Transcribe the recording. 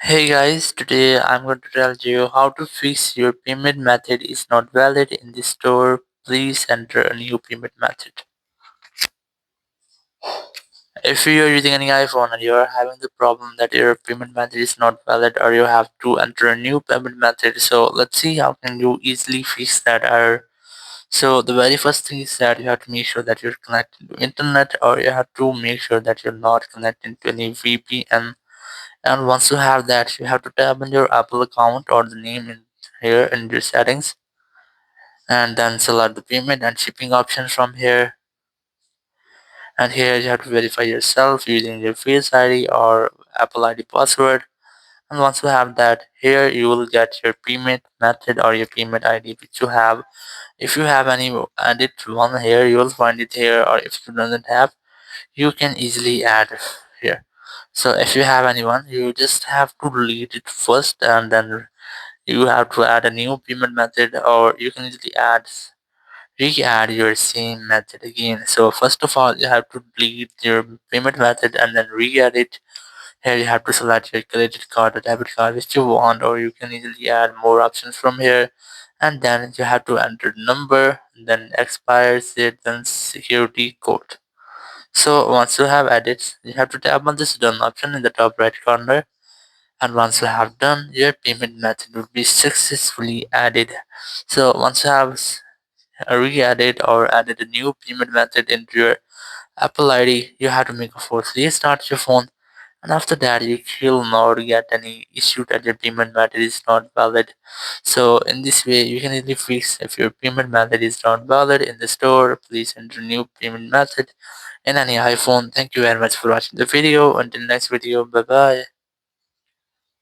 Hey guys, today I'm going to tell you how to fix your payment method is not valid in the store. Please enter a new payment method. If you are using any iPhone and you are having the problem that your payment method is not valid or you have to enter a new payment method, so let's see how can you easily fix that error. So the very first thing is that you have to make sure that you're connected to internet, or you have to make sure that you're not connected to any VPN. And once you have that, you have to tap on your Apple account or the name in here in your settings, and then select the payment and shipping options from here. And here you have to verify yourself using your Face ID or Apple ID password. And once you have that, here you will get your payment method or your payment ID which you have. If you have any added one here, you will find it here, or if you don't have, you can easily add here. So if you have anyone, you just have to delete it first, and then you have to add a new payment method, or you can easily re-add your same method again. So first of all, you have to delete your payment method and then re-add it. Here you have to select your credit card or debit card which you want, or you can easily add more options from here. And then you have to enter the number, then expires it, then security code. So once you have added, you have to tap on this done option in the top right corner, and once you have done, your payment method will be successfully added. So once you have re-added or added a new payment method into your Apple ID, you have to make a force restart your phone, and after that you will not get any issue that your payment method is not valid. So in this way you can easily fix if your payment method is not valid in the store. Please enter new payment method in any iPhone. Thank you very much for watching the video. Until next video, bye bye.